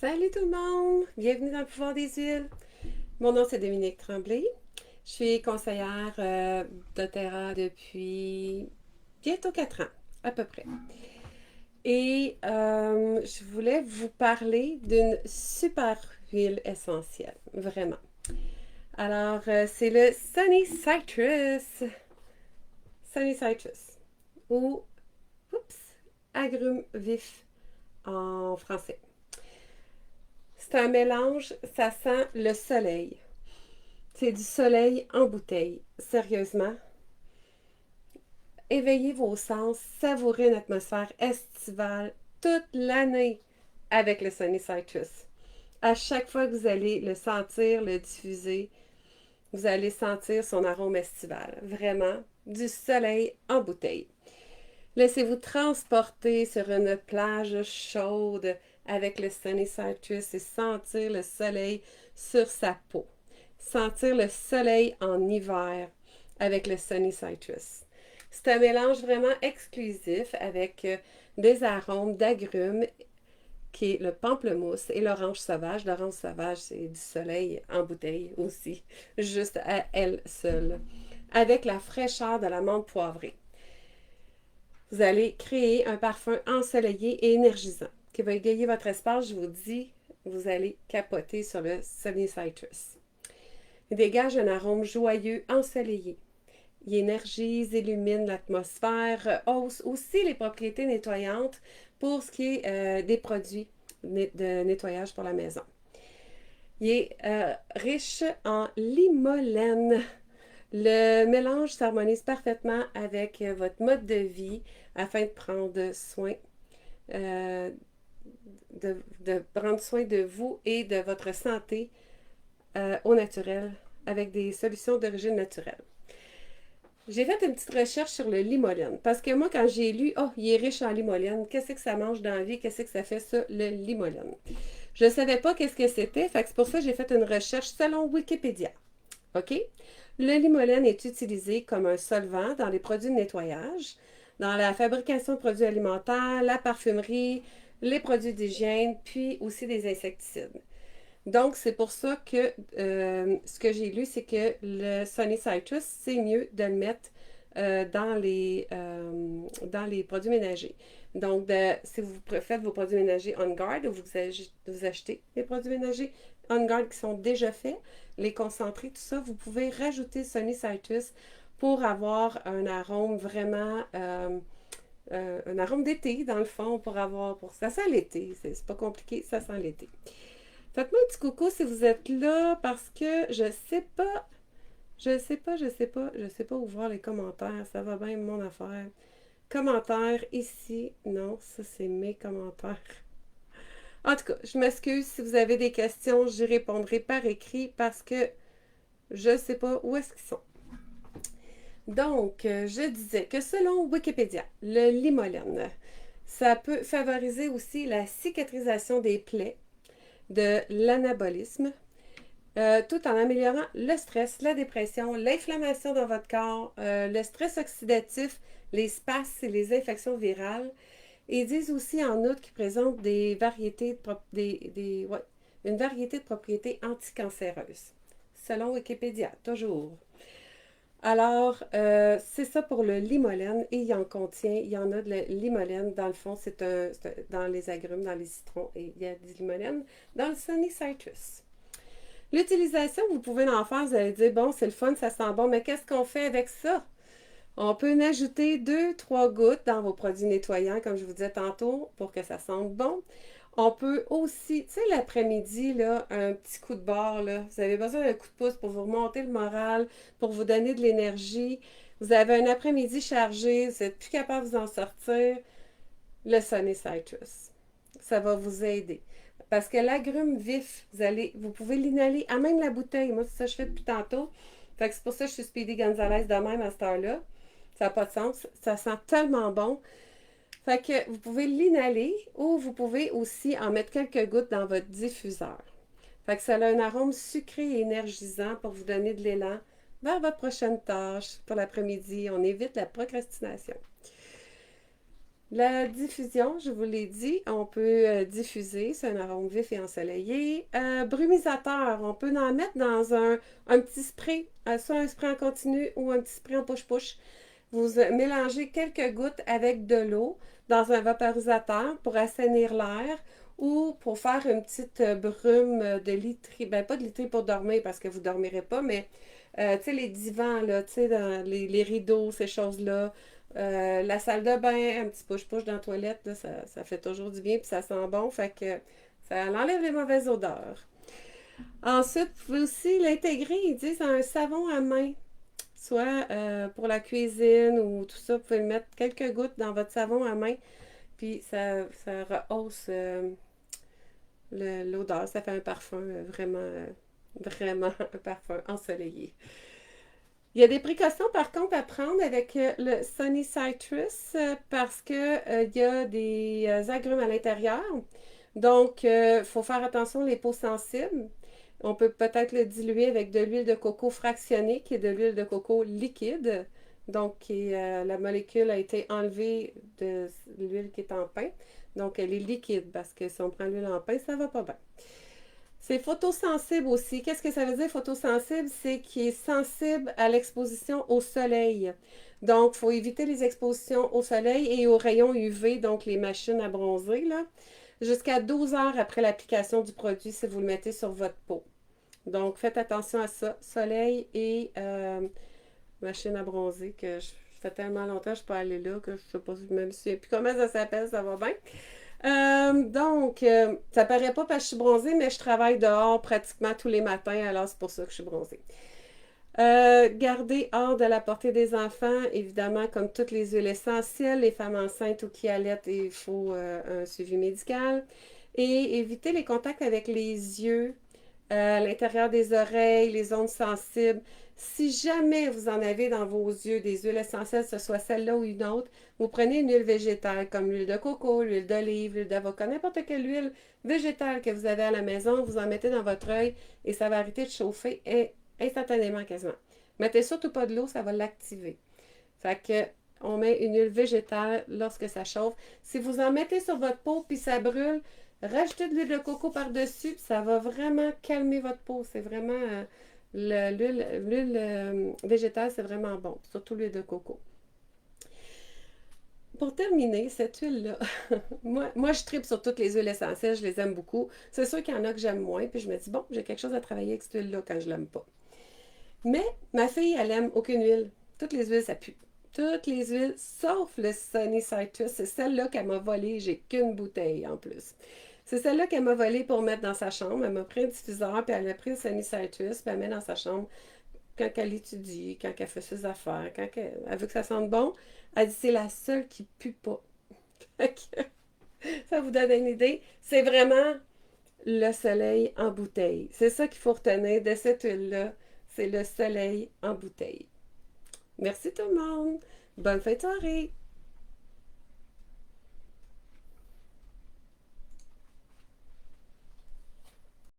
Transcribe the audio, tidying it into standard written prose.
Salut tout le monde! Bienvenue dans le pouvoir des huiles. Mon nom c'est Dominique Tremblay. Je suis conseillère doTERRA depuis bientôt 4 ans, à peu près. Et je voulais vous parler d'une super huile essentielle, vraiment. Alors, c'est le Sunny Citrus. Sunny Citrus. Ou, oups, agrumes vif en français. C'est un mélange, ça sent le soleil. C'est du soleil en bouteille. Sérieusement, éveillez vos sens, savourez une atmosphère estivale toute l'année avec le Sunny Citrus. À chaque fois que vous allez le sentir, le diffuser, vous allez sentir son arôme estival. Vraiment, du soleil en bouteille. Laissez-vous transporter sur une plage chaude avec le Sunny Citrus et sentir le soleil sur sa peau. Sentir le soleil en hiver avec le Sunny Citrus. C'est un mélange vraiment exclusif avec des arômes d'agrumes qui est le pamplemousse et l'orange sauvage. L'orange sauvage, c'est du soleil en bouteille aussi, juste à elle seule, avec la fraîcheur de l'amande poivrée. Vous allez créer un parfum ensoleillé et énergisant qui va égayer votre espace. Je vous dis, vous allez capoter sur le Sunny Citrus. Il dégage un arôme joyeux, ensoleillé. Il énergise, illumine l'atmosphère, hausse aussi les propriétés nettoyantes pour ce qui est des produits de nettoyage pour la maison. Il est riche en limolène. Le mélange s'harmonise parfaitement avec votre mode de vie afin de prendre soin euh, de prendre soin de vous et de votre santé au naturel avec des solutions d'origine naturelle. J'ai fait une petite recherche sur le limolène parce que moi, quand j'ai lu, oh, il est riche en limolène, qu'est-ce que ça mange dans la vie, qu'est-ce que ça fait ça, le limolène? Je ne savais pas qu'est-ce que c'était, fait que c'est pour ça que j'ai fait une recherche selon Wikipédia. OK? Le limolène est utilisé comme un solvant dans les produits de nettoyage, dans la fabrication de produits alimentaires, la parfumerie, les produits d'hygiène, puis aussi des insecticides. Donc, c'est pour ça que ce que j'ai lu, c'est que le Sunny Citrus, c'est mieux de le mettre dans les produits ménagers. Donc, si vous faites vos produits ménagers on guard, vous achetez les produits ménagers on guard qui sont déjà faits, les concentrés, tout ça, vous pouvez rajouter Sunny Citrus pour avoir un arôme vraiment un arôme d'été, dans le fond, ça sent l'été, c'est pas compliqué, ça sent l'été. Faites-moi un petit coucou si vous êtes là parce que je sais pas où voir les commentaires. Ça va bien mon affaire. Commentaires ici. Non, ça c'est mes commentaires. En tout cas, je m'excuse si vous avez des questions, j'y répondrai par écrit parce que je sais pas où est-ce qu'ils sont. Donc, je disais que selon Wikipédia, le limolène, ça peut favoriser aussi la cicatrisation des plaies, de l'anabolisme, tout en améliorant le stress, la dépression, l'inflammation dans votre corps, le stress oxydatif, les spasmes et les infections virales. Et ils disent aussi en outre qu'ils présentent des variétés une variété de propriétés anticancéreuses, selon Wikipédia, toujours. Alors, c'est ça pour le limolène et il y en a de la limolène. Dans le fond, dans les agrumes, dans les citrons, et il y a du limolène dans le Sunny Citrus. L'utilisation, vous pouvez en faire, vous allez dire, bon, c'est le fun, ça sent bon, mais qu'est-ce qu'on fait avec ça? On peut en ajouter 2-3 gouttes dans vos produits nettoyants, comme je vous disais tantôt, pour que ça sente bon. On peut aussi, tu sais, l'après-midi, là, un petit coup de barre, là, vous avez besoin d'un coup de pouce pour vous remonter le moral, pour vous donner de l'énergie. Vous avez un après-midi chargé, vous n'êtes plus capable de vous en sortir, le Sunny Citrus. Ça va vous aider. Parce que l'agrume vif, vous pouvez l'inhaler à même la bouteille. Moi, c'est ça que je fais depuis tantôt. Fait que c'est pour ça que je suis Speedy Gonzalez de même à cette heure-là. Ça n'a pas de sens. Ça sent tellement bon. Fait que vous pouvez l'inhaler ou vous pouvez aussi en mettre quelques gouttes dans votre diffuseur. Fait que ça a un arôme sucré et énergisant pour vous donner de l'élan vers votre prochaine tâche pour l'après-midi. On évite la procrastination. La diffusion, je vous l'ai dit, on peut diffuser, c'est un arôme vif et ensoleillé. Brumisateur, on peut en mettre dans un petit spray, soit un spray en continu ou un petit spray en push-push. Vous mélangez quelques gouttes avec de l'eau dans un vaporisateur pour assainir l'air ou pour faire une petite brume de literie. Ben, pas de literie pour dormir parce que vous ne dormirez pas, mais tu sais, les divans, là, tu sais, dans les rideaux, ces choses-là. La salle de bain, un petit push-push dans la toilette, là, ça fait toujours du bien puis ça sent bon. Fait que ça enlève les mauvaises odeurs. Ensuite, vous pouvez aussi l'intégrer, ils disent, à un savon à main. Soit pour la cuisine ou tout ça, vous pouvez mettre quelques gouttes dans votre savon à main, puis ça rehausse l'odeur. Ça fait un parfum vraiment un parfum ensoleillé. Il y a des précautions par contre à prendre avec le Sunny Citrus parce que il y a des agrumes à l'intérieur. Donc, il faut faire attention les peaux sensibles. On peut peut-être le diluer avec de l'huile de coco fractionnée, qui est de l'huile de coco liquide. Donc, la molécule a été enlevée de l'huile qui est en pain. Donc, elle est liquide parce que si on prend l'huile en pain, ça ne va pas bien. C'est photosensible aussi. Qu'est-ce que ça veut dire photosensible? C'est qu'il est sensible à l'exposition au soleil. Donc, il faut éviter les expositions au soleil et aux rayons UV, donc les machines à bronzer, là, jusqu'à 12 heures après l'application du produit si vous le mettez sur votre peau. Donc, faites attention à ça. Soleil et machine à bronzer, que je fais tellement longtemps que je ne suis pas allée là, que je ne sais pas même si puis comment ça s'appelle, ça va bien. Ça paraît pas parce que je suis bronzée, mais je travaille dehors pratiquement tous les matins, alors c'est pour ça que je suis bronzée. Garder hors de la portée des enfants, évidemment, comme toutes les huiles essentielles, les femmes enceintes ou qui allaitent, il faut un suivi médical. Et éviter les contacts avec les yeux, l'intérieur des oreilles, les zones sensibles. Si jamais vous en avez dans vos yeux des huiles essentielles, que ce soit celle-là ou une autre, vous prenez une huile végétale comme l'huile de coco, l'huile d'olive, l'huile d'avocat, n'importe quelle huile végétale que vous avez à la maison, vous en mettez dans votre œil et ça va arrêter de chauffer instantanément quasiment. Mettez surtout pas de l'eau, ça va l'activer. Fait que on met une huile végétale lorsque ça chauffe. Si vous en mettez sur votre peau puis ça brûle, rajoutez de l'huile de coco par-dessus, puis ça va vraiment calmer votre peau. C'est vraiment l'huile végétale, c'est vraiment bon, surtout l'huile de coco. Pour terminer, cette huile-là, moi, je tripe sur toutes les huiles essentielles, je les aime beaucoup. C'est sûr qu'il y en a que j'aime moins, puis je me dis, bon, j'ai quelque chose à travailler avec cette huile-là quand je l'aime pas. Mais ma fille, elle aime aucune huile. Toutes les huiles, ça pue. Toutes les huiles, sauf le Sunny Citrus. C'est celle-là qu'elle m'a volée. J'ai qu'une bouteille en plus. C'est celle-là qu'elle m'a volée pour mettre dans sa chambre. Elle m'a pris un diffuseur, puis elle a pris le Sunny Citrus, puis elle met dans sa chambre quand elle étudie, quand elle fait ses affaires, quand elle veut que ça sente bon. Elle dit c'est la seule qui pue pas. Ça vous donne une idée. C'est vraiment le soleil en bouteille. C'est ça qu'il faut retenir de cette huile-là. C'est le soleil en bouteille. Merci tout le monde. Bonne fin de soirée.